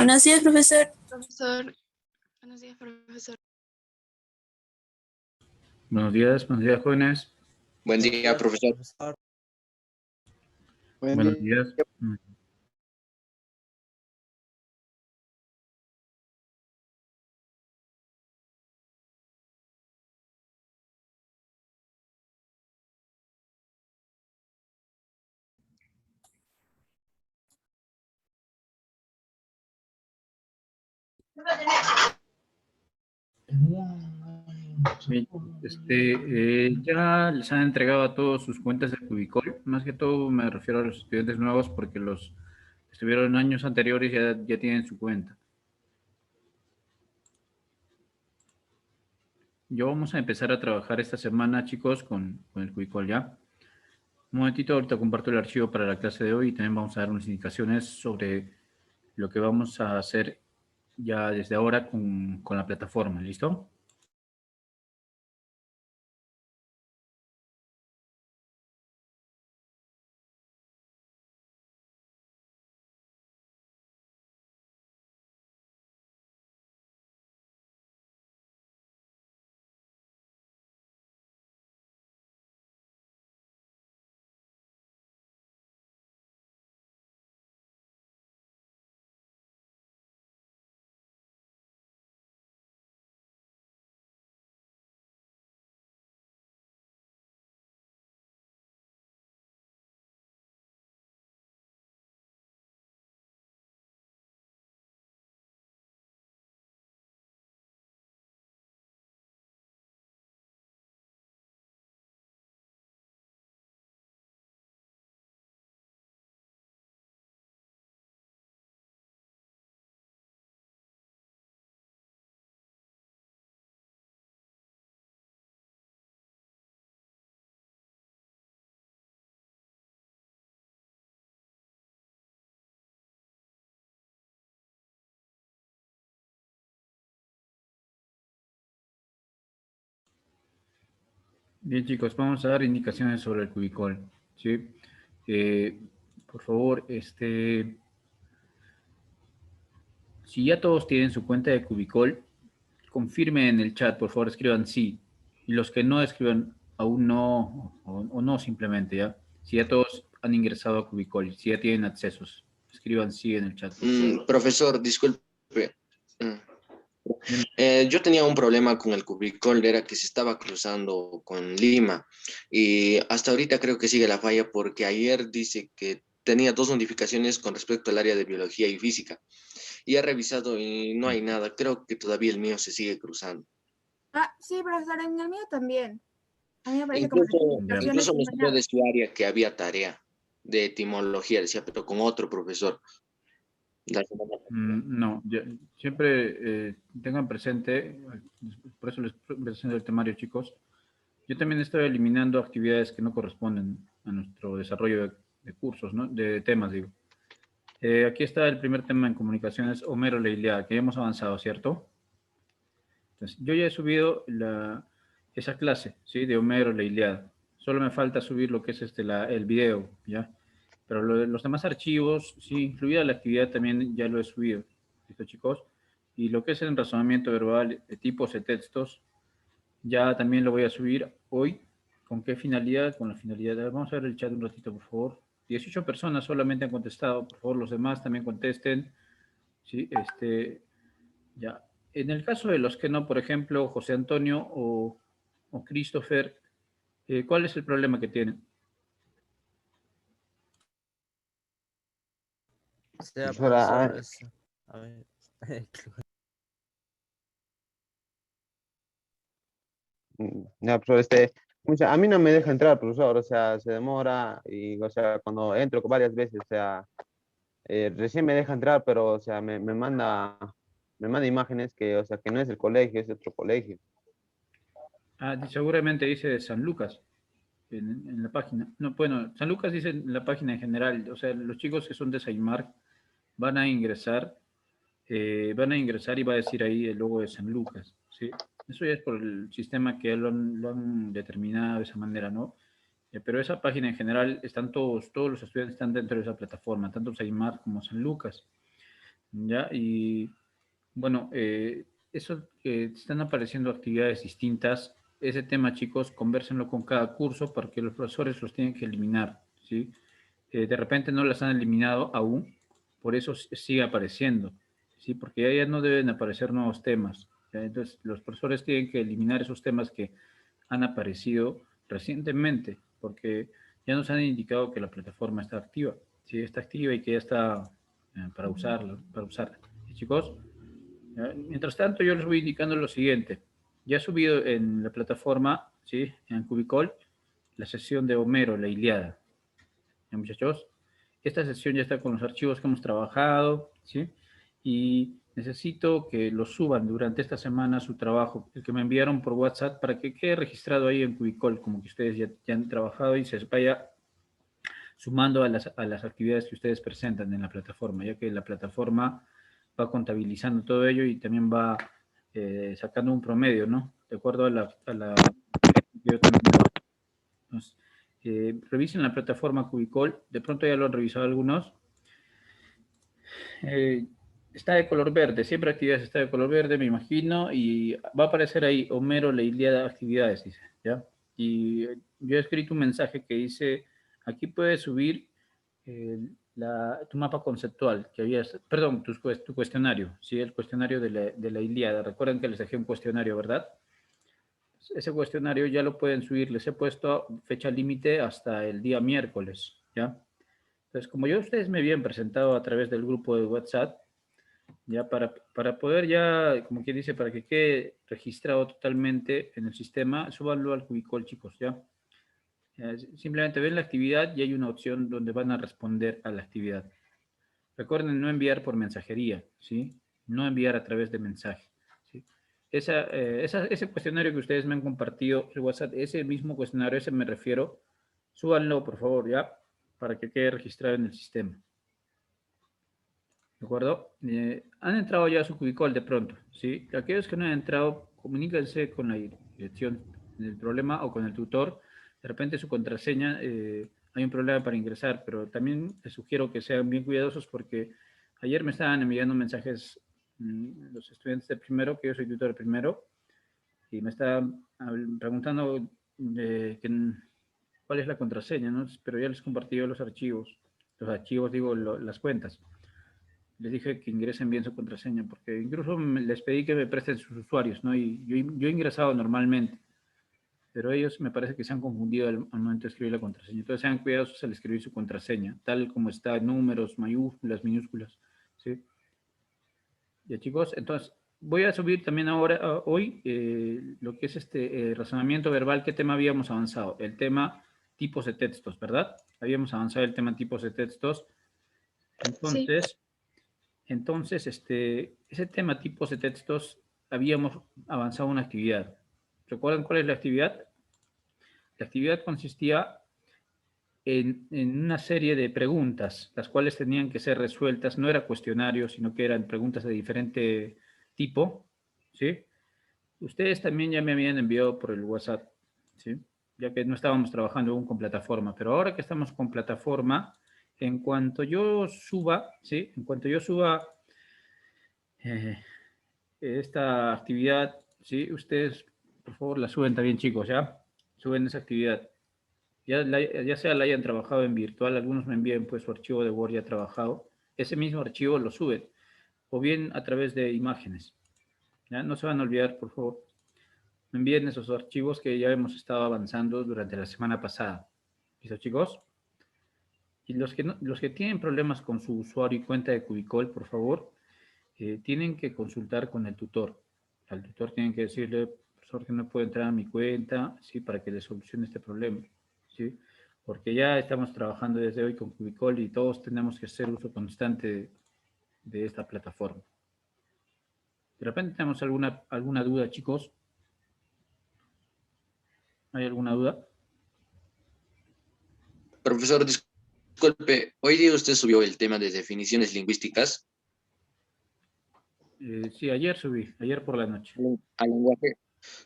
Buenos días, profesor. Profesor, buenos días, profesor. Buenos días, jóvenes. Buen día, profesor. Buenos días. Bien, ya les han entregado a todos sus cuentas de Cubicol. Más que todo me refiero a los estudiantes nuevos porque los que estuvieron en años anteriores ya tienen su cuenta. Yo vamos a empezar a trabajar esta semana, chicos, con el Cubicol ya. Un momentito, ahorita comparto el archivo para la clase de hoy y también vamos a dar unas indicaciones sobre lo que vamos a hacer ya desde ahora con la plataforma. ¿Listo? Bien, chicos, vamos a dar indicaciones sobre el Cubicol, ¿sí? Por favor, si ya todos tienen su cuenta de Cubicol, confirmen en el chat, por favor, escriban sí. Y los que no escriban aún no, o no simplemente, ¿ya? Si ya todos han ingresado a Cubicol, si ya tienen accesos, escriban sí en el chat. Profesor, disculpe. Yo tenía un problema con el Cubicol, era que se estaba cruzando con Lima y hasta ahorita creo que sigue la falla porque ayer dice que tenía 2 notificaciones con respecto al área de biología y física y he revisado y no hay nada, creo que todavía el mío se sigue cruzando. Ah, sí, profesor, en el mío también. A mí me parece Incluso me salió de su área que había tarea de etimología, decía, pero con otro profesor. No, siempre tengan presente, por eso les presento el temario, chicos. Yo también estoy eliminando actividades que no corresponden a nuestro desarrollo de cursos, ¿no? De temas, digo. Aquí está el primer tema en comunicaciones, Homero la Ilíada, que ya hemos avanzado, ¿cierto? Entonces, yo ya he subido esa clase, ¿sí? De Homero la Ilíada. Solo me falta subir lo que es el video, ¿ya? Pero los demás archivos, sí, incluida la actividad también ya lo he subido. ¿Listo, chicos? Y lo que es el razonamiento verbal, de tipos de textos, ya también lo voy a subir hoy. ¿Con qué finalidad? Con la finalidad de... Vamos a ver el chat un ratito, por favor. 18 personas solamente han contestado. Por favor, los demás también contesten. Sí, ya. En el caso de los que no, por ejemplo, José Antonio o Christopher, ¿cuál es el problema que tienen? Sea, profesor, a ver. Ya, profesor, a mí no me deja entrar, profesor, o sea, se demora y, o sea, cuando entro varias veces, o sea, recién me deja entrar, pero, o sea, me manda imágenes que, o sea, que no es el colegio, es otro colegio. Ah, seguramente dice de San Lucas en la página. No, bueno, San Lucas dice en la página en general, o sea, los chicos que son de Saimar van a ingresar y va a decir ahí el logo de San Lucas, ¿sí? Eso ya es por el sistema que lo han determinado de esa manera, ¿no? Pero esa página en general están todos los estudiantes están dentro de esa plataforma, tanto Saimar como San Lucas. ¿ya? Y bueno, eso que están apareciendo actividades distintas, ese tema, chicos, convérsenlo con cada curso porque los profesores los tienen que eliminar, ¿sí? De repente no las han eliminado aún, por eso sigue apareciendo, ¿sí? Porque ya no deben aparecer nuevos temas, ¿ya? Entonces, los profesores tienen que eliminar esos temas que han aparecido recientemente, porque ya nos han indicado que la plataforma está activa, ¿sí? Está activa y que ya está para usarla, ¿Y, chicos? Mientras tanto, yo les voy indicando lo siguiente. Ya he subido en la plataforma, ¿sí? En Cubicol, la sesión de Homero, la Ilíada. ¿Ya, muchachos? Esta sesión ya está con los archivos que hemos trabajado, ¿sí? Y necesito que lo suban durante esta semana su trabajo, el que me enviaron por WhatsApp, para que quede registrado ahí en Cubicol, como que ustedes ya han trabajado y se vaya sumando a las actividades que ustedes presentan en la plataforma, ya que la plataforma va contabilizando todo ello y también va sacando un promedio, ¿no? De acuerdo a la yo también trabajo. Entonces, revisen la plataforma Cubicol, de pronto ya lo han revisado algunos. Está de color verde, siempre actividades está de color verde, me imagino, y va a aparecer ahí Homero, la Ilíada, actividades, dice, ¿ya? Y yo he escrito un mensaje que dice, aquí puedes subir tu mapa conceptual, que habías, perdón, tu cuestionario, ¿sí? El cuestionario de la Ilíada. Recuerden que les dejé un cuestionario, ¿verdad? Ese cuestionario ya lo pueden subir, les he puesto fecha límite hasta el día miércoles, ¿ya? Entonces, como ya ustedes me habían presentado a través del grupo de WhatsApp, ya para poder ya, como quien dice, para que quede registrado totalmente en el sistema, súbanlo al Cubicol, chicos, ¿ya? Simplemente ven la actividad y hay una opción donde van a responder a la actividad. Recuerden no enviar por mensajería, ¿sí? No enviar a través de mensaje, ¿sí? Ese cuestionario que ustedes me han compartido en WhatsApp, ese mismo cuestionario, ese me refiero, súbanlo, por favor, ¿ya? Para que quede registrado en el sistema. ¿De acuerdo? Han entrado ya a su Cubicol de pronto, ¿sí? Aquellos que no han entrado, comuníquense con la dirección del problema o con el tutor. De repente su contraseña, hay un problema para ingresar, pero también les sugiero que sean bien cuidadosos porque ayer me estaban enviando mensajes los estudiantes de primero, que yo soy tutor de primero, y me estaban preguntando cuál es la contraseña, ¿no? Pero ya les compartí yo los archivos, digo, las cuentas. Les dije que ingresen bien su contraseña, porque incluso les pedí que me presten sus usuarios, ¿no? Y yo he ingresado normalmente, pero ellos me parece que se han confundido al momento de escribir la contraseña. Entonces sean cuidadosos al escribir su contraseña, tal como está, números, mayúsculas, minúsculas, ¿sí? Ya, chicos, entonces voy a subir también ahora, hoy, lo que es este razonamiento verbal. ¿Qué tema habíamos avanzado? El tema tipos de textos, ¿verdad? Habíamos avanzado el tema tipos de textos. Entonces... Sí. Entonces, ese tema tipos de textos, habíamos avanzado una actividad. ¿Recuerdan cuál es la actividad? La actividad consistía en una serie de preguntas, las cuales tenían que ser resueltas. No era cuestionario, sino que eran preguntas de diferente tipo, ¿sí? Ustedes también ya me habían enviado por el WhatsApp, ¿sí? Ya que no estábamos trabajando aún con plataforma, pero ahora que estamos con plataforma, en cuanto yo suba, ¿sí? En cuanto yo suba eh, esta actividad, ¿sí? Ustedes, por favor, la suben también, chicos, ¿ya? Suben esa actividad. Ya sea la hayan trabajado en virtual, algunos me envían pues su archivo de Word ya trabajado, ese mismo archivo lo suben, o bien a través de imágenes, ¿ya? No se van a olvidar, por favor. Me envíen esos archivos que ya hemos estado avanzando durante la semana pasada. ¿Listo, chicos? Y los que tienen problemas con su usuario y cuenta de Cubicol, por favor, tienen que consultar con el tutor. Al tutor tienen que decirle, profesor, que no puedo entrar a mi cuenta, ¿sí? Para que le solucione este problema, ¿sí? Porque ya estamos trabajando desde hoy con Cubicol y todos tenemos que hacer uso constante de esta plataforma. De repente tenemos alguna duda, chicos. ¿Hay alguna duda? Profesor, disculpe, hoy día usted subió el tema de definiciones lingüísticas Sí, ayer subí, ayer por la noche. al lenguaje.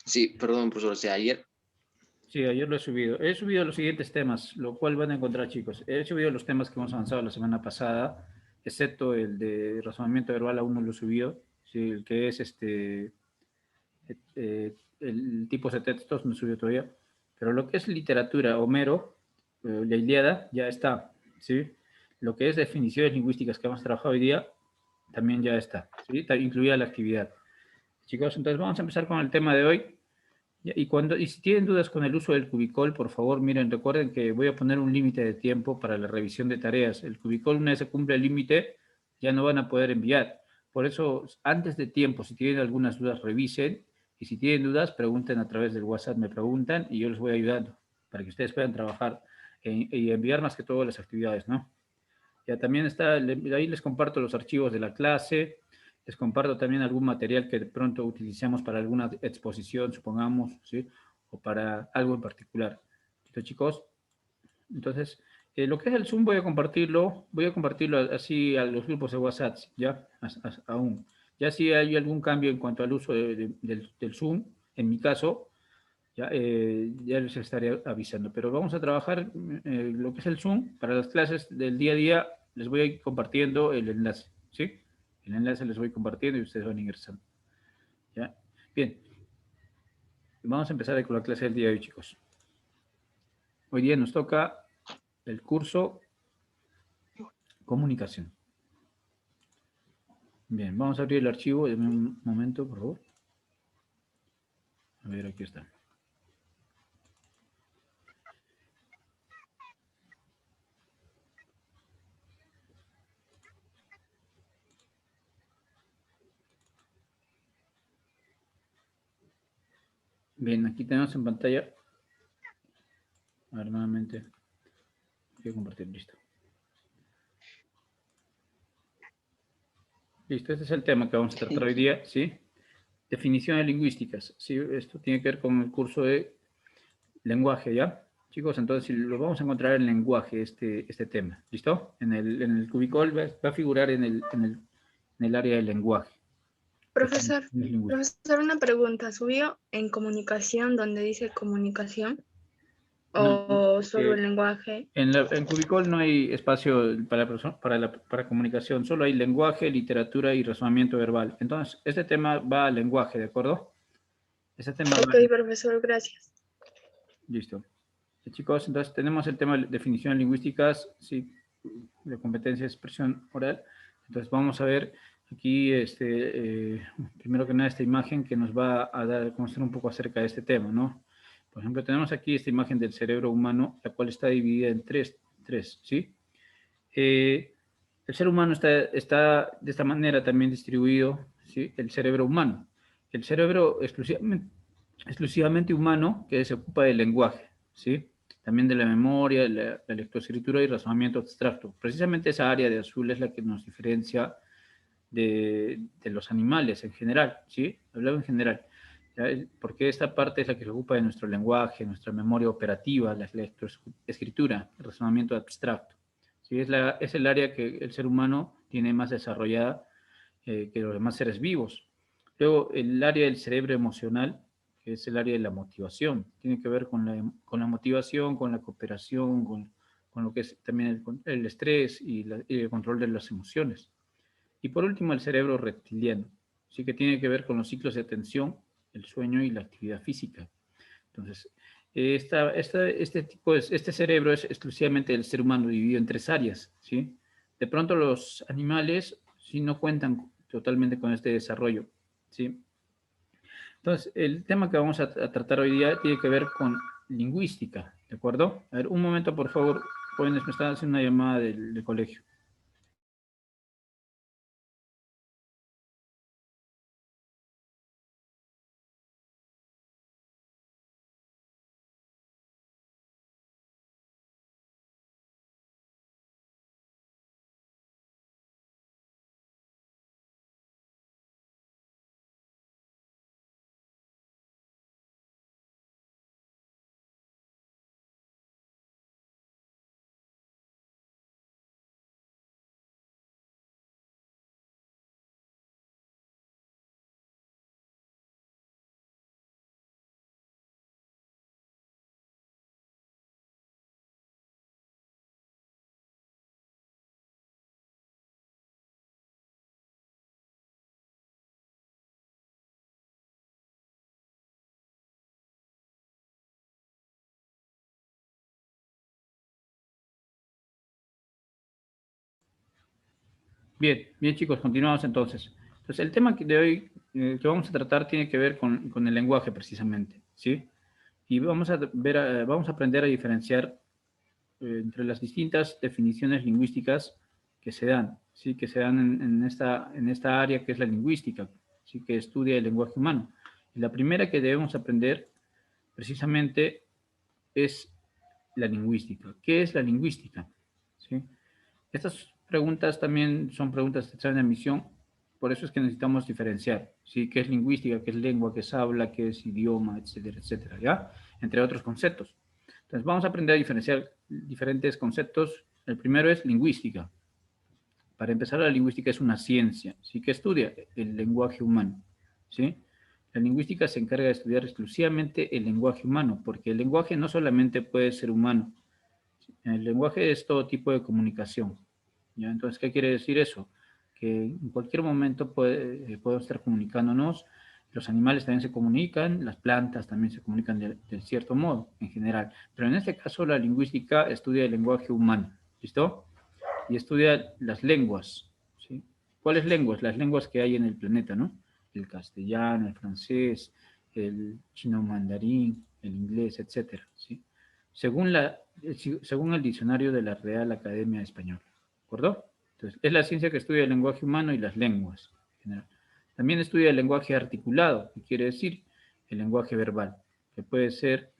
Sí, perdón, profesor, o sea, ayer. Sí, ayer lo he subido. He subido los siguientes temas, lo cual van a encontrar, chicos. He subido los temas que hemos avanzado la semana pasada, excepto el de razonamiento verbal aún no lo he subido, ¿sí? El que es el tipo de textos no he subido todavía, pero lo que es literatura, Homero, la Ilíada, ya está, ¿sí? Lo que es definiciones lingüísticas que hemos trabajado hoy día, también ya está, ¿sí? Está incluida la actividad. Chicos, entonces vamos a empezar con el tema de hoy. Y si tienen dudas con el uso del Cubicol, por favor, miren, recuerden que voy a poner un límite de tiempo para la revisión de tareas. El Cubicol, una vez se cumple el límite, ya no van a poder enviar. Por eso, antes de tiempo, si tienen algunas dudas, revisen. Y si tienen dudas, pregunten a través del WhatsApp, me preguntan y yo les voy ayudando para que ustedes puedan trabajar y enviar más que todo las actividades, ¿no? Ya también está, ahí les comparto los archivos de la clase, les comparto también algún material que de pronto utilicemos para alguna exposición, supongamos, ¿sí? O para algo en particular. ¿Listo, chicos? Entonces, lo que es el Zoom voy a compartirlo así a los grupos de WhatsApp, ¿ya? Aún. Ya si hay algún cambio en cuanto al uso del Zoom, en mi caso, ya les estaré avisando. Pero vamos a trabajar lo que es el Zoom. Para las clases del día a día les voy a ir compartiendo el enlace, ¿sí? El enlace les voy compartiendo y ustedes van ingresando. ¿Ya? Bien. Vamos a empezar con la clase del día de hoy, chicos. Hoy día nos toca el curso Comunicación. Bien, vamos a abrir el archivo. Deme un momento, por favor. A ver, aquí está. Bien, aquí tenemos en pantalla. A ver, nuevamente. Voy a compartir, listo. Listo, este es el tema que vamos a tratar hoy día, ¿sí? Definiciones lingüísticas, ¿sí? Esto tiene que ver con el curso de lenguaje, ¿ya? Chicos, entonces lo vamos a encontrar en lenguaje, este tema, ¿listo? En el cubicol va a figurar en el área del lenguaje. Profesor, Definiciones lingüísticas. profesor, una pregunta. ¿Subió en comunicación donde dice comunicación No, o solo el lenguaje? en Cubicol no hay espacio para comunicación, solo hay lenguaje, literatura y razonamiento verbal. Entonces, este tema va al lenguaje, ¿de acuerdo? Este tema va. Ok, profesor, gracias. Listo. Chicos, entonces tenemos el tema de definiciones lingüísticas, sí, de competencia de expresión oral. Entonces vamos a ver aquí, primero que nada, esta imagen que nos va a dar a conocer un poco acerca de este tema, ¿no? Por ejemplo, tenemos aquí esta imagen del cerebro humano, la cual está dividida en tres, ¿sí? El ser humano está de esta manera también distribuido, ¿sí? El cerebro humano. El cerebro exclusivamente humano que se ocupa del lenguaje, ¿sí? También de la memoria, la lectoescritura y razonamiento abstracto. Precisamente esa área de azul es la que nos diferencia de los animales en general, ¿sí? Hablaba en general. ¿Ya? Porque esta parte es la que se ocupa de nuestro lenguaje, nuestra memoria operativa, la lectoescritura, el razonamiento abstracto. ¿Sí? Es el área que el ser humano tiene más desarrollada que los demás seres vivos. Luego, el área del cerebro emocional, que es el área de la motivación, tiene que ver con la motivación, con la cooperación, con lo que es también el estrés y el control de las emociones. Y por último, el cerebro reptiliano, sí que tiene que ver con los ciclos de atención, el sueño y la actividad física. Entonces, este cerebro es exclusivamente del ser humano, dividido en tres áreas, ¿sí? De pronto los animales sí no cuentan totalmente con este desarrollo, ¿sí? Entonces, el tema que vamos a tratar hoy día tiene que ver con lingüística, ¿de acuerdo? A ver, un momento, por favor, jóvenes, me están haciendo una llamada del colegio. Bien, bien chicos, continuamos entonces. Entonces, el tema de hoy que vamos a tratar tiene que ver con el lenguaje precisamente, ¿sí? Y vamos a ver, vamos a aprender a diferenciar entre las distintas definiciones lingüísticas que se dan, ¿sí? Que se dan en esta área que es la lingüística, ¿sí? Que estudia el lenguaje humano. Y la primera que debemos aprender precisamente es la lingüística. ¿Qué es la lingüística? ¿Sí? Estas preguntas también son preguntas de examen de admisión, por eso es que necesitamos diferenciar, ¿sí? ¿Qué es lingüística? ¿Qué es lengua? ¿Qué es habla? ¿Qué es idioma? Etcétera, etcétera, ¿ya? Entre otros conceptos. Entonces, vamos a aprender a diferenciar diferentes conceptos. El primero es lingüística. Para empezar, la lingüística es una ciencia, ¿sí? Que estudia el lenguaje humano, ¿sí? La lingüística se encarga de estudiar exclusivamente el lenguaje humano, porque el lenguaje no solamente puede ser humano, el lenguaje es todo tipo de comunicación, ¿ya? Entonces, ¿qué quiere decir eso? Que en cualquier momento podemos estar comunicándonos, los animales también se comunican, las plantas también se comunican de cierto modo, en general. Pero en este caso, la lingüística estudia el lenguaje humano, ¿listo? Y estudia las lenguas, ¿sí? ¿Cuáles lenguas? Las lenguas que hay en el planeta, ¿no? El castellano, el francés, el chino mandarín, el inglés, etcétera, ¿sí? Según el diccionario de la Real Academia Española, ¿de acuerdo? Entonces, es la ciencia que estudia el lenguaje humano y las lenguas en general. También estudia el lenguaje articulado, que quiere decir el lenguaje verbal, que puede ser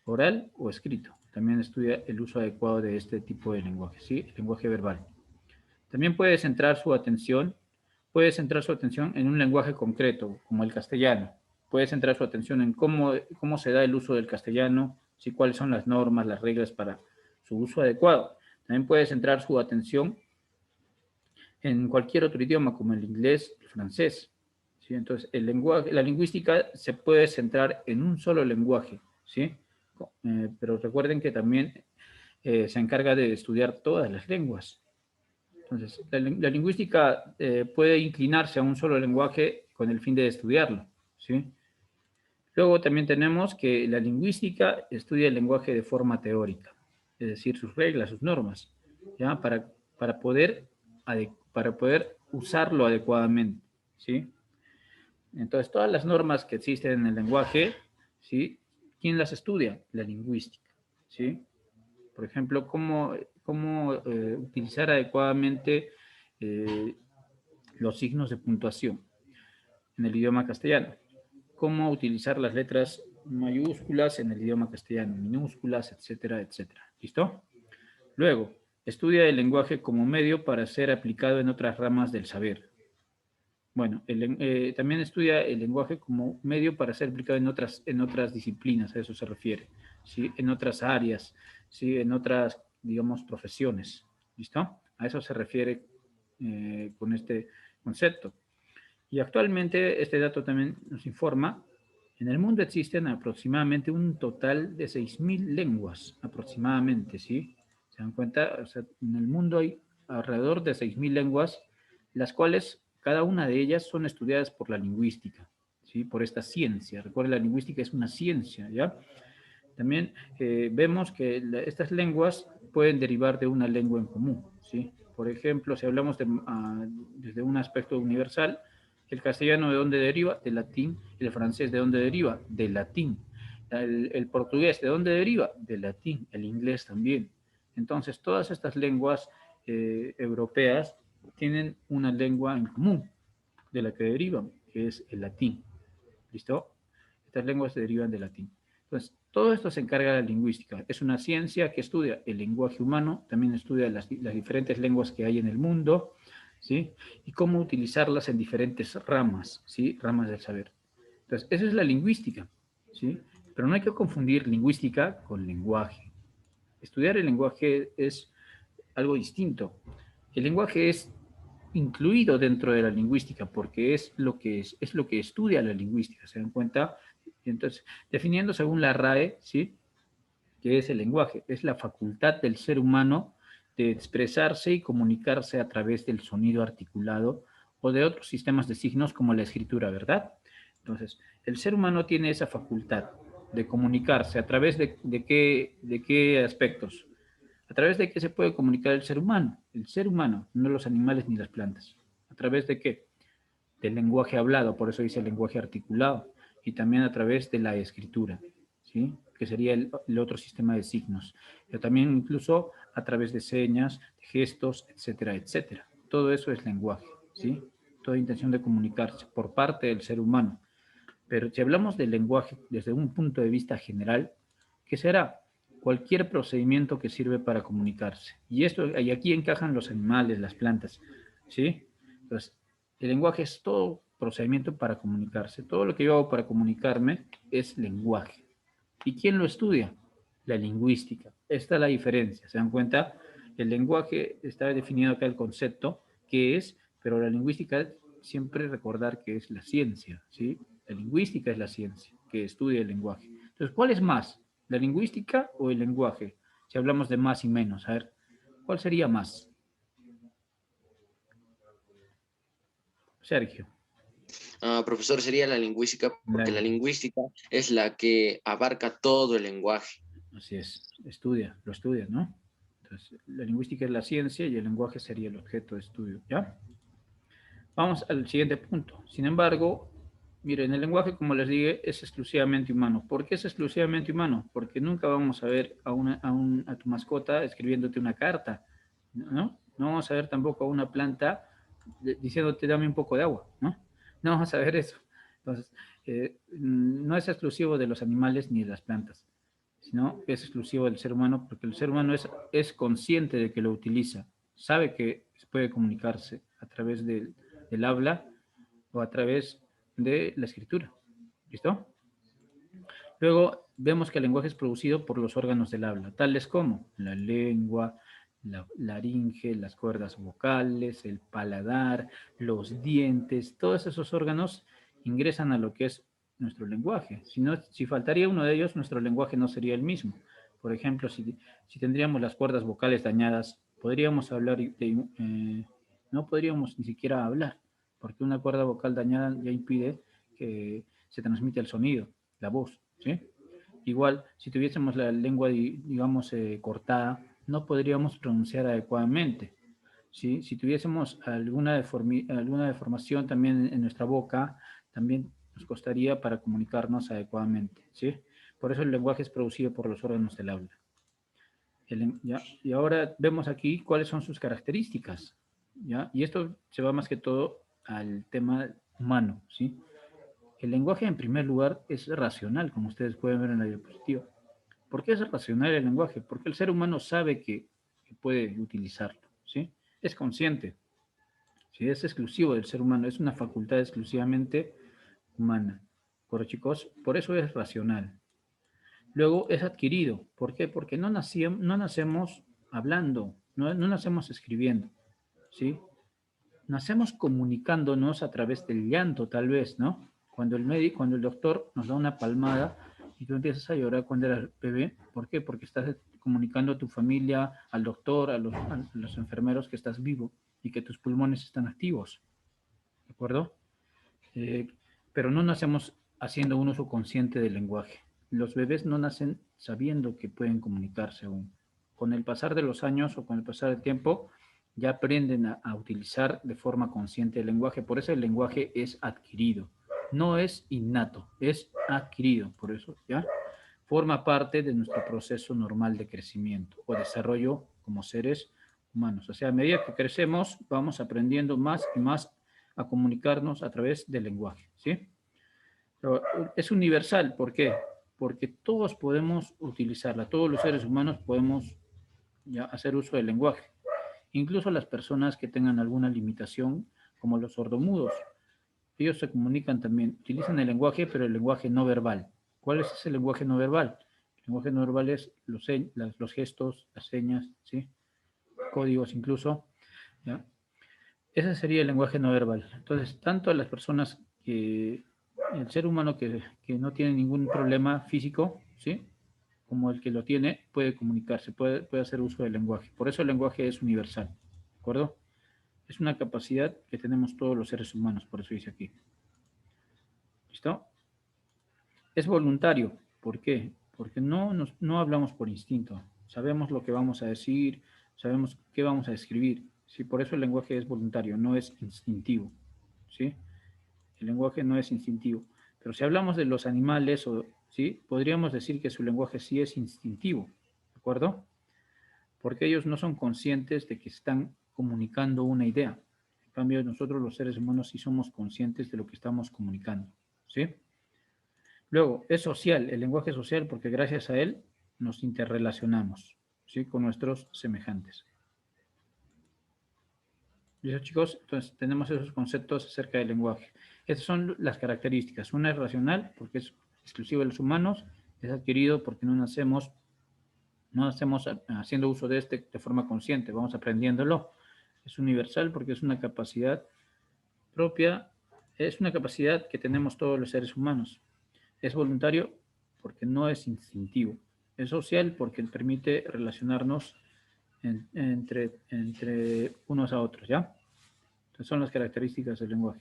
oral o escrito. También estudia el uso adecuado de este tipo de lenguaje, ¿sí? El lenguaje verbal. También puede centrar su atención en un lenguaje concreto, como el castellano. Puede centrar su atención en cómo se da el uso del castellano, ¿sí? Cuáles son las normas, las reglas para su uso adecuado. También puede centrar su atención en cualquier otro idioma, como el inglés, el francés, ¿sí? Entonces, la lingüística se puede centrar en un solo lenguaje, ¿sí? Pero recuerden que también se encarga de estudiar todas las lenguas. Entonces, la lingüística puede inclinarse a un solo lenguaje con el fin de estudiarlo, ¿sí? Luego también tenemos que la lingüística estudia el lenguaje de forma teórica, es decir, sus reglas, sus normas, ¿ya? Para poder, para poder usarlo adecuadamente, ¿sí? Entonces, todas las normas que existen en el lenguaje, ¿sí? ¿Quién las estudia? La lingüística, ¿sí? Por ejemplo, cómo utilizar adecuadamente los signos de puntuación en el idioma castellano. Cómo utilizar las letras mayúsculas en el idioma castellano, minúsculas, etcétera, etcétera. ¿Listo? Luego, estudia el lenguaje como medio para ser aplicado en otras ramas del saber. Bueno, también estudia el lenguaje como medio para ser aplicado en otras disciplinas, a eso se refiere, ¿sí? En otras áreas, ¿sí? En otras, digamos, profesiones. ¿Listo? A eso se refiere con este concepto. Y actualmente este dato también nos informa, en el mundo existen aproximadamente un total de 6.000 lenguas, aproximadamente, ¿sí? ¿Se dan cuenta? O sea, en el mundo hay alrededor de 6.000 lenguas, las cuales cada una de ellas son estudiadas por la lingüística, ¿sí? Por esta ciencia. Recuerden, la lingüística es una ciencia, ¿ya? También vemos que estas lenguas pueden derivar de una lengua en común, ¿sí? Por ejemplo, si hablamos desde un aspecto universal, el castellano ¿de dónde deriva? Del latín. El francés ¿de dónde deriva? Del latín. El portugués ¿de dónde deriva? Del latín. El inglés también. Entonces, todas estas lenguas europeas tienen una lengua en común de la que derivan, que es el latín. ¿Listo? Estas lenguas se derivan del latín. Entonces, todo esto se encarga de la lingüística. Es una ciencia que estudia el lenguaje humano, también estudia las diferentes lenguas que hay en el mundo, ¿sí? Y cómo utilizarlas en diferentes ramas, ¿sí? Ramas del saber. Entonces, eso es la lingüística, ¿sí? Pero no hay que confundir lingüística con lenguaje. Estudiar el lenguaje es algo distinto. El lenguaje es incluido dentro de la lingüística porque es lo que estudia la lingüística, ¿se dan cuenta? Entonces, definiendo según la RAE, ¿sí? ¿Qué es el lenguaje? Es la facultad del ser humano de expresarse y comunicarse a través del sonido articulado o de otros sistemas de signos como la escritura, ¿verdad? Entonces, el ser humano tiene esa facultad de comunicarse a través de qué aspectos. ¿A través de qué se puede comunicar el ser humano? El ser humano, no los animales ni las plantas. ¿A través de qué? Del lenguaje hablado, por eso dice lenguaje articulado, y también a través de la escritura, ¿sí? Que sería el otro sistema de signos, pero también incluso a través de señas, de gestos, etcétera, etcétera. Todo eso es lenguaje, ¿sí? Toda intención de comunicarse por parte del ser humano. Pero si hablamos del lenguaje desde un punto de vista general, ¿qué será? Cualquier procedimiento que sirve para comunicarse. Y aquí encajan los animales, las plantas, ¿sí? Entonces, el lenguaje es todo procedimiento para comunicarse. Todo lo que yo hago para comunicarme es lenguaje. ¿Y quién lo estudia? La lingüística. Esta es la diferencia. ¿Se dan cuenta? El lenguaje está definido acá el concepto, que es, pero la lingüística siempre recordar que es la ciencia, ¿sí? La lingüística es la ciencia que estudia el lenguaje. Entonces, ¿cuál es más? ¿La lingüística o el lenguaje? Si hablamos de más y menos, a ver, ¿cuál sería más? Sergio. Profesor, sería la lingüística, porque la lingüística es la que abarca todo el lenguaje. Así es, lo estudia, ¿no? Entonces, la lingüística es la ciencia y el lenguaje sería el objeto de estudio, ¿ya? Vamos al siguiente punto. Sin embargo, miren, el lenguaje, como les dije, es exclusivamente humano. ¿Por qué es exclusivamente humano? Porque nunca vamos a ver a tu mascota escribiéndote una carta, ¿no? No vamos a ver tampoco a una planta diciéndote dame un poco de agua, ¿no? No vamos a ver eso. Entonces, no es exclusivo de los animales ni de las plantas, sino es exclusivo del ser humano porque el ser humano es consciente de que lo utiliza, sabe que puede comunicarse a través del habla o a través de la escritura. ¿Listo? Luego vemos que el lenguaje es producido por los órganos del habla, tales como la lengua, la laringe, las cuerdas vocales, el paladar, los dientes, todos esos órganos ingresan a lo que es nuestro lenguaje. Si faltaría uno de ellos, nuestro lenguaje no sería el mismo. Por ejemplo, si tendríamos las cuerdas vocales dañadas, podríamos hablar, no podríamos ni siquiera hablar, porque una cuerda vocal dañada ya impide que se transmita el sonido, la voz, ¿sí? Igual, si tuviésemos la lengua, digamos, cortada, no podríamos pronunciar adecuadamente, ¿sí? Si tuviésemos alguna deformación también en nuestra boca, también nos costaría para comunicarnos adecuadamente, ¿sí? Por eso el lenguaje es producido por los órganos del habla. ¿Ya? Y ahora vemos aquí cuáles son sus características, ¿ya? Y esto se va más que todo al tema humano, ¿sí? El lenguaje, en primer lugar, es racional, como ustedes pueden ver en la diapositiva. ¿Por qué es racional el lenguaje? Porque el ser humano sabe que puede utilizarlo, ¿sí? Es consciente, ¿sí? Es exclusivo del ser humano, es una facultad exclusivamente humana. ¿Por chicos? Por eso es racional. Luego es adquirido. ¿Por qué? Porque no nacemos hablando, no nacemos escribiendo, ¿sí? Nacemos comunicándonos a través del llanto, tal vez, ¿no? Cuando el doctor nos da una palmada y tú empiezas a llorar cuando eras bebé, ¿por qué? Porque estás comunicando a tu familia, al doctor, a los enfermeros que estás vivo y que tus pulmones están activos, ¿de acuerdo? Pero no nacemos haciendo un uso consciente del lenguaje. Los bebés no nacen sabiendo que pueden comunicarse aún. Con el pasar de los años o con el pasar del tiempo, ya aprenden a utilizar de forma consciente el lenguaje. Por eso el lenguaje es adquirido. No es innato, es adquirido. Por eso, ¿ya? Forma parte de nuestro proceso normal de crecimiento o desarrollo como seres humanos. O sea, a medida que crecemos, vamos aprendiendo más y más a comunicarnos a través del lenguaje, ¿sí? Pero es universal, ¿por qué? Porque todos podemos utilizarla, todos los seres humanos podemos ya hacer uso del lenguaje, incluso las personas que tengan alguna limitación, como los sordomudos. Ellos se comunican también, utilizan el lenguaje, pero el lenguaje no verbal. ¿Cuál es ese lenguaje no verbal? El lenguaje no verbal es los gestos, las señas, ¿sí? Códigos incluso, ¿ya? Ese sería el lenguaje no verbal. Entonces, tanto a las personas el ser humano que no tiene ningún problema físico, ¿sí? Como el que lo tiene, puede comunicarse, puede hacer uso del lenguaje. Por eso el lenguaje es universal, ¿de acuerdo? Es una capacidad que tenemos todos los seres humanos, por eso dice aquí. ¿Listo? Es voluntario. ¿Por qué? Porque no hablamos por instinto. Sabemos lo que vamos a decir, sabemos qué vamos a escribir. ¿Sí? Por eso el lenguaje es voluntario, no es instintivo. ¿Sí? El lenguaje no es instintivo. Pero si hablamos de los animales, ¿sí? Podríamos decir que su lenguaje sí es instintivo. ¿De acuerdo? Porque ellos no son conscientes de que están comunicando una idea. En cambio, nosotros los seres humanos sí somos conscientes de lo que estamos comunicando. ¿Sí? Luego, es social, el lenguaje es social porque gracias a él nos interrelacionamos, ¿sí? Con nuestros semejantes. ¿Listo, chicos? Entonces, tenemos esos conceptos acerca del lenguaje. Estas son las características. Una es racional, porque es exclusivo de los humanos. Es adquirido porque no nacemos haciendo uso de este de forma consciente. Vamos aprendiéndolo. Es universal porque es una capacidad propia. Es una capacidad que tenemos todos los seres humanos. Es voluntario porque no es instintivo. Es social porque permite relacionarnos entre unos a otros, ¿ya? Entonces son las características del lenguaje.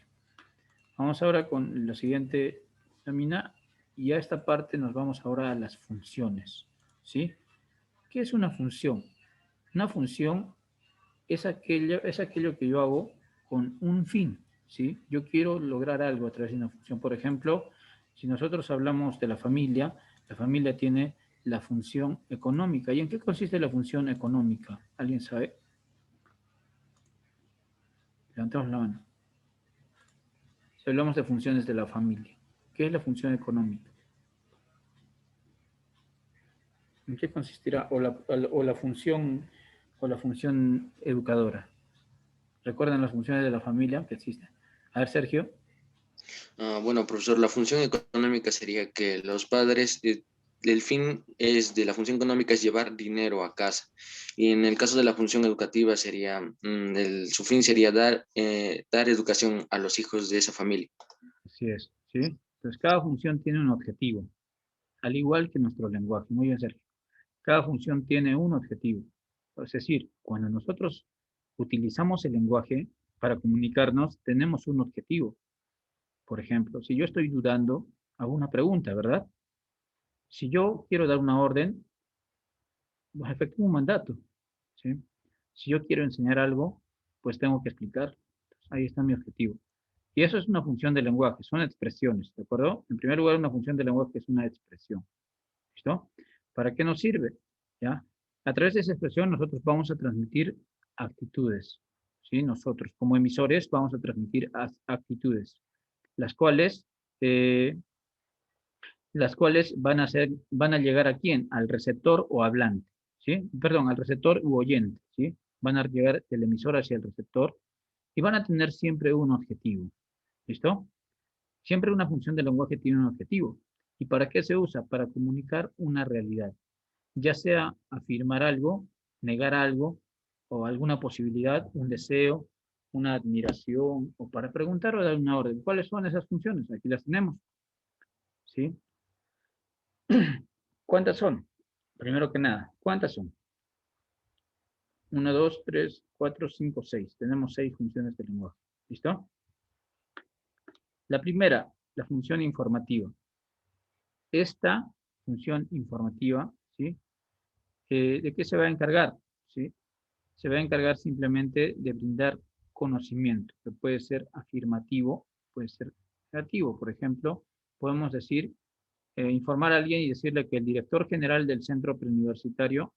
Vamos ahora con la siguiente lámina y a esta parte nos vamos ahora a las funciones, ¿sí? ¿Qué es una función? Una función es aquello que yo hago con un fin, ¿sí? Yo quiero lograr algo a través de una función. Por ejemplo, si nosotros hablamos de la familia tiene la función económica. ¿Y en qué consiste la función económica? ¿Alguien sabe? Levantemos la mano. Si hablamos de funciones de la familia, ¿qué es la función económica? ¿En qué consistirá? O la función educadora. ¿Recuerdan las funciones de la familia que existen? A ver, Sergio. Bueno, profesor, la función económica sería que los padres, el fin es de la función económica es llevar dinero a casa. Y en el caso de la función educativa sería, su fin sería dar educación a los hijos de esa familia. Así es, ¿sí? Entonces, cada función tiene un objetivo, al igual que nuestro lenguaje. Muy bien, Sergio. Cada función tiene un objetivo. Es decir, cuando nosotros utilizamos el lenguaje para comunicarnos, tenemos un objetivo. Por ejemplo, si yo estoy dudando, hago una pregunta, ¿verdad? Si yo quiero dar una orden, pues efectúo un mandato, ¿sí? Si yo quiero enseñar algo, pues tengo que explicar. Ahí está mi objetivo. Y eso es una función del lenguaje, son expresiones, ¿de acuerdo? En primer lugar, una función del lenguaje es una expresión. ¿Listo? ¿Para qué nos sirve? ¿Ya? A través de esa expresión nosotros vamos a transmitir actitudes, ¿sí? Nosotros como emisores vamos a transmitir actitudes, las cuales van a llegar a quién? Al receptor o hablante, ¿sí? Perdón, al receptor u oyente, ¿sí? Van a llegar del emisor hacia el receptor y van a tener siempre un objetivo, ¿listo? Siempre una función del lenguaje tiene un objetivo. ¿Y para qué se usa? Para comunicar una realidad, ya sea afirmar algo, negar algo, o alguna posibilidad, un deseo, una admiración, o para preguntar o dar una orden. ¿Cuáles son esas funciones? Aquí las tenemos, ¿sí? ¿Cuántas son? Primero que nada, ¿cuántas son? 1, 2, 3, 4, 5, 6. Tenemos 6 funciones del lenguaje. ¿Listo? La primera, la función informativa. Esta función informativa, ¿sí? ¿De qué se va a encargar? ¿Sí? Se va a encargar simplemente de brindar conocimiento, que puede ser afirmativo, puede ser negativo. Por ejemplo, podemos decir, informar a alguien y decirle que el director general del centro preuniversitario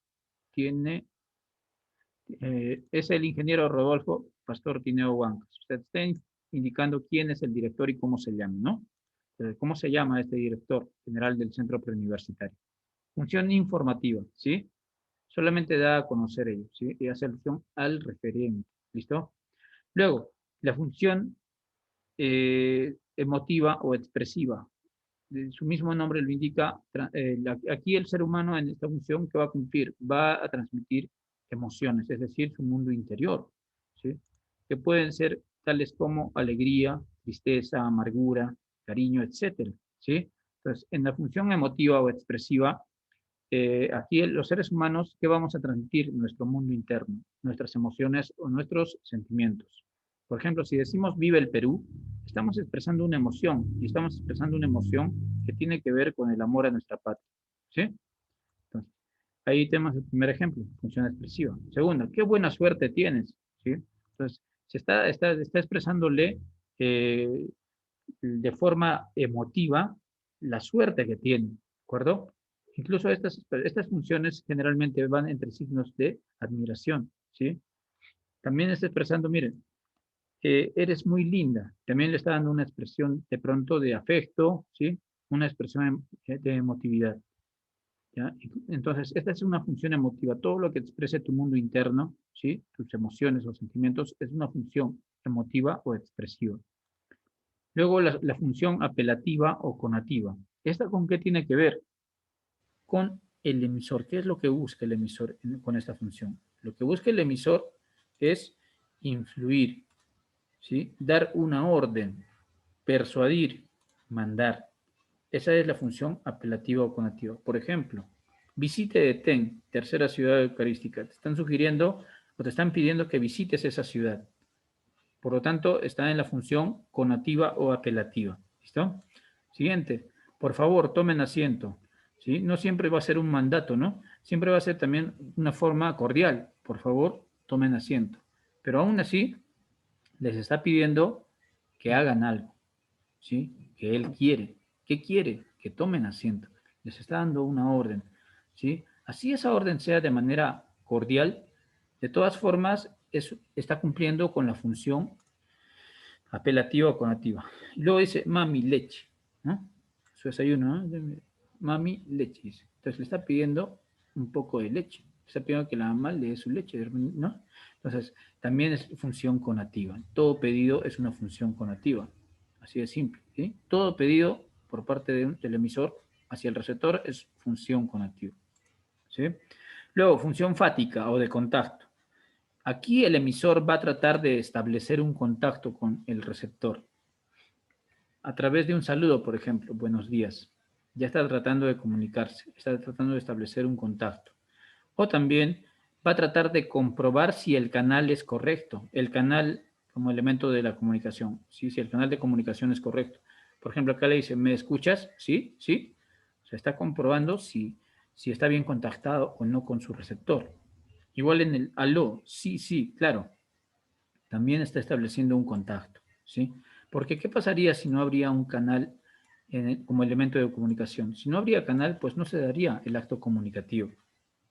es el ingeniero Rodolfo Pastor Tineo Huancas. Usted está indicando quién es el director y cómo se llama, ¿no? ¿Cómo se llama este director general del centro preuniversitario? Función informativa, ¿sí? Solamente da a conocer ello, ¿sí? Y hace alusión al referente, ¿listo? Luego, la función emotiva o expresiva. Su mismo nombre lo indica, aquí el ser humano en esta función que va a cumplir, va a transmitir emociones, es decir, su mundo interior, ¿sí? Que pueden ser tales como alegría, tristeza, amargura, cariño, etcétera, ¿sí? Entonces, en la función emotiva o expresiva, aquí los seres humanos, ¿qué vamos a transmitir? Nuestro mundo interno, nuestras emociones o nuestros sentimientos. Por ejemplo, si decimos vive el Perú, estamos expresando una emoción y estamos expresando una emoción que tiene que ver con el amor a nuestra patria. ¿Sí? Entonces, Ahí tenemos el primer ejemplo, función expresiva. Segundo, qué buena suerte tienes, ¿sí? Entonces, se está expresándole de forma emotiva la suerte que tiene, ¿de acuerdo? Incluso estas funciones generalmente van entre signos de admiración, ¿sí? También está expresando, miren, eres muy linda. También le está dando una expresión de pronto de afecto, ¿sí? Una expresión de emotividad, ¿ya? Entonces, esta es una función emotiva. Todo lo que exprese tu mundo interno, ¿sí? Tus emociones o sentimientos, es una función emotiva o expresiva. Luego, la función apelativa o conativa. ¿Esta con qué tiene que ver? Con el emisor. ¿Qué es lo que busca el emisor con esta función? Lo que busca el emisor es influir, ¿sí? Dar una orden, persuadir, mandar. Esa es la función apelativa o conativa. Por ejemplo, visite Detén, tercera ciudad eucarística. Te están sugiriendo o te están pidiendo que visites esa ciudad. Por lo tanto, está en la función conativa o apelativa. ¿Listo? Siguiente. Por favor, tomen asiento. ¿Sí? No siempre va a ser un mandato, ¿no? Siempre va a ser también una forma cordial. Por favor, tomen asiento. Pero aún así, les está pidiendo que hagan algo, ¿sí? Que él quiere. ¿Qué quiere? Que tomen asiento. Les está dando una orden, ¿sí? Así esa orden sea de manera cordial, de todas formas, está cumpliendo con la función apelativa o conativa. Y luego dice, mami, leche, ¿no? Su desayuno, ¿no? Mami, leche, dice. Entonces le está pidiendo un poco de leche. Le está pidiendo que la mamá le dé su leche, ¿no? Entonces, también es función conativa. Todo pedido es una función conativa. Así de simple, ¿sí? Todo pedido por parte del emisor hacia el receptor es función conativa, ¿sí? Luego, función fática o de contacto. Aquí el emisor va a tratar de establecer un contacto con el receptor. A través de un saludo, por ejemplo, buenos días. Ya está tratando de comunicarse, está tratando de establecer un contacto. O también va a tratar de comprobar si el canal es correcto. El canal como elemento de la comunicación. ¿Sí? Si el canal de comunicación es correcto. Por ejemplo, acá le dice, ¿me escuchas? ¿Sí? ¿Sí? O sea, está comprobando si está bien contactado o no con su receptor. Igual en el aló, sí, sí, claro. También está estableciendo un contacto, ¿sí? Porque ¿qué pasaría si no habría un canal como elemento de comunicación? Si no habría canal, pues no se daría el acto comunicativo,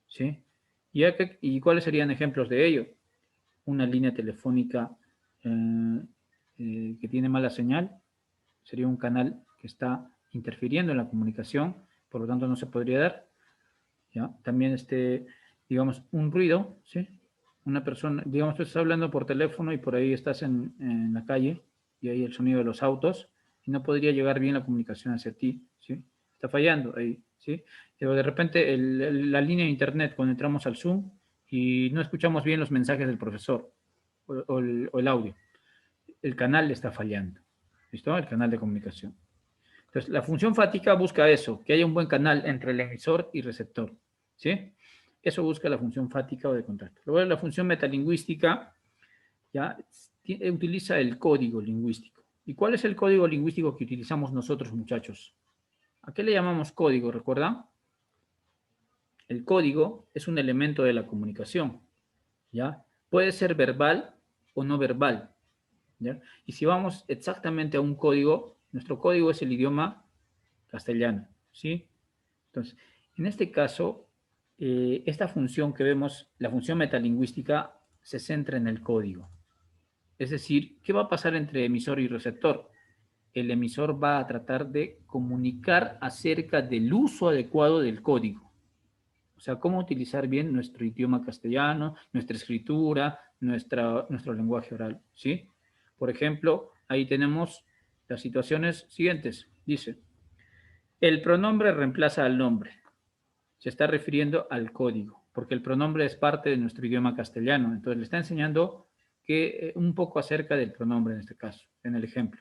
¿sí? ¿Y cuáles serían ejemplos de ello? Una línea telefónica que tiene mala señal, sería un canal que está interfiriendo en la comunicación, por lo tanto no se podría dar, ¿ya? También digamos, un ruido, ¿sí? Una persona, digamos, tú estás hablando por teléfono y por ahí estás en la calle y hay el sonido de los autos y no podría llegar bien la comunicación hacia ti, ¿sí? Está fallando ahí, ¿sí? Pero de repente la línea de internet, cuando entramos al Zoom y no escuchamos bien los mensajes del profesor o el audio, el canal está fallando, ¿listo? El canal de comunicación. Entonces, la función fática busca eso, que haya un buen canal entre el emisor y receptor, ¿sí? Eso busca la función fática o de contacto. Luego, la función metalingüística ya utiliza el código lingüístico. ¿Y cuál es el código lingüístico que utilizamos nosotros, muchachos? ¿A qué le llamamos código? ¿Recuerdan? El código es un elemento de la comunicación, ¿ya? Puede ser verbal o no verbal, ¿ya? Y si vamos exactamente a un código, nuestro código es el idioma castellano, ¿sí? Entonces, en este caso, esta función que vemos, la función metalingüística, se centra en el código. Es decir, ¿qué va a pasar entre emisor y receptor? El emisor va a tratar de comunicar acerca del uso adecuado del código. O sea, cómo utilizar bien nuestro idioma castellano, nuestra escritura, nuestro lenguaje oral, ¿sí? Por ejemplo, ahí tenemos las situaciones siguientes. Dice, el pronombre reemplaza al nombre. Se está refiriendo al código, porque el pronombre es parte de nuestro idioma castellano. Entonces le está enseñando un poco acerca del pronombre en este caso, en el ejemplo,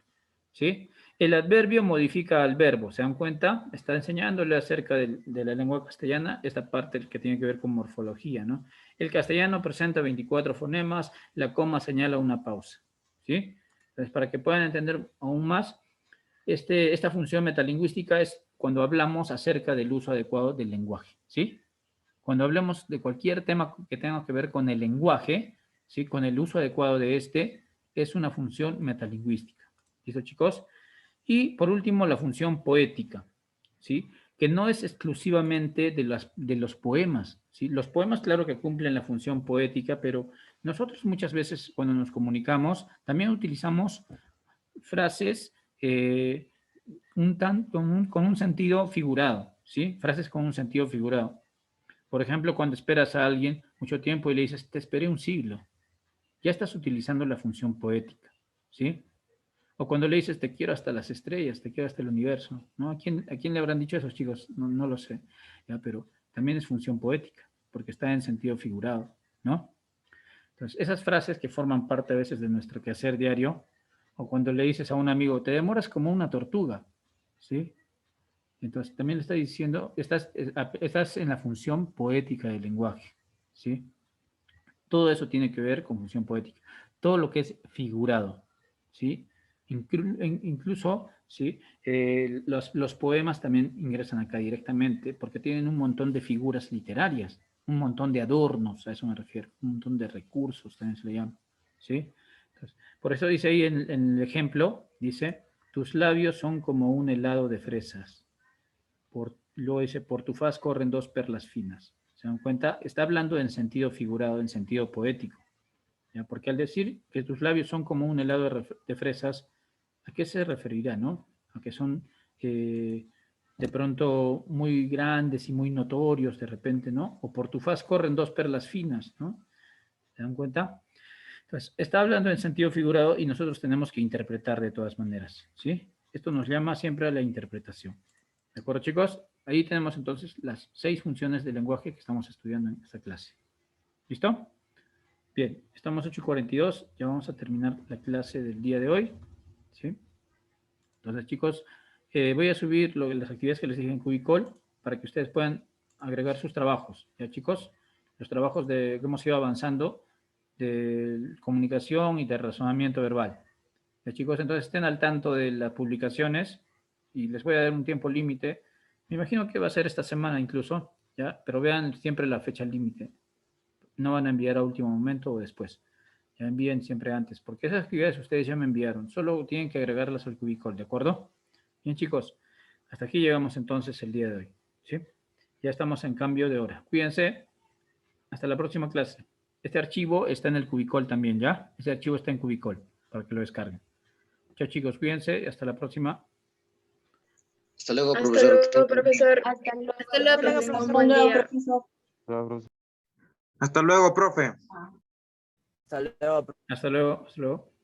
¿sí? El adverbio modifica al verbo, ¿se dan cuenta? Está enseñándole acerca de la lengua castellana esta parte que tiene que ver con morfología, ¿no? El castellano presenta 24 fonemas, la coma señala una pausa, ¿sí? Entonces, para que puedan entender aún más, esta función metalingüística es cuando hablamos acerca del uso adecuado del lenguaje, ¿sí? Cuando hablemos de cualquier tema que tenga que ver con el lenguaje, ¿sí? Con el uso adecuado de este, es una función metalingüística. ¿Listo, chicos? Y por último, la función poética, ¿sí? Que no es exclusivamente de los poemas, ¿sí? Los poemas, claro que cumplen la función poética, pero nosotros muchas veces cuando nos comunicamos también utilizamos frases con un sentido figurado, ¿sí? Frases con un sentido figurado. Por ejemplo, cuando esperas a alguien mucho tiempo y le dices, te esperé un siglo, ya estás utilizando la función poética, ¿sí? O cuando le dices, te quiero hasta las estrellas, te quiero hasta el universo, ¿no? ¿A quién le habrán dicho eso, chicos? No, no lo sé, ¿ya? Pero también es función poética, porque está en sentido figurado, ¿no? Entonces, esas frases que forman parte a veces de nuestro quehacer diario, o cuando le dices a un amigo, te demoras como una tortuga, ¿sí? Entonces, también le estás diciendo, estás en la función poética del lenguaje, ¿sí? Todo eso tiene que ver con función poética. Todo lo que es figurado, ¿sí? Incluso, ¿sí? Los poemas también ingresan acá directamente porque tienen un montón de figuras literarias, un montón de adornos, a eso me refiero, un montón de recursos también se le llama, ¿sí? Entonces, por eso dice ahí en el ejemplo, dice, tus labios son como un helado de fresas. Luego dice, por tu faz corren dos perlas finas. ¿Se dan cuenta? Está hablando en sentido figurado, en sentido poético. ¿Ya? Porque al decir que tus labios son como un helado de fresas, ¿a qué se referirá, no? A que son de pronto muy grandes y muy notorios de repente, ¿no? O por tu faz corren dos perlas finas, ¿no? ¿Se dan cuenta? Entonces, está hablando en sentido figurado y nosotros tenemos que interpretar de todas maneras, ¿sí? Esto nos llama siempre a la interpretación. ¿De acuerdo, chicos? Ahí tenemos entonces las 6 funciones del lenguaje que estamos estudiando en esta clase. ¿Listo? Bien, estamos 8:42, ya vamos a terminar la clase del día de hoy, ¿sí? Entonces, chicos, voy a subir las actividades que les dije en Cubicol para que ustedes puedan agregar sus trabajos, ¿ya, chicos? Los trabajos que hemos ido avanzando de comunicación y de razonamiento verbal. ¿Ya, chicos? Entonces, estén al tanto de las publicaciones y les voy a dar un tiempo límite. Me imagino que va a ser esta semana incluso, ¿ya? Pero vean siempre la fecha límite. No van a enviar a último momento o después. Ya envíen siempre antes, porque esas actividades ustedes ya me enviaron. Solo tienen que agregarlas al Cubicol, ¿de acuerdo? Bien, chicos, hasta aquí llegamos entonces el día de hoy, ¿sí? Ya estamos en cambio de hora. Cuídense. Hasta la próxima clase. Este archivo está en el Cubicol también, ¿ya? Este archivo está en Cubicol, para que lo descarguen. Chao, chicos, cuídense y hasta la próxima. Hasta luego, Hasta profesor. luego, profesor. Hasta luego, Hasta luego, profesor. profesor. Buen día. Hasta luego, profe. Hasta luego. Hasta luego. Hasta luego.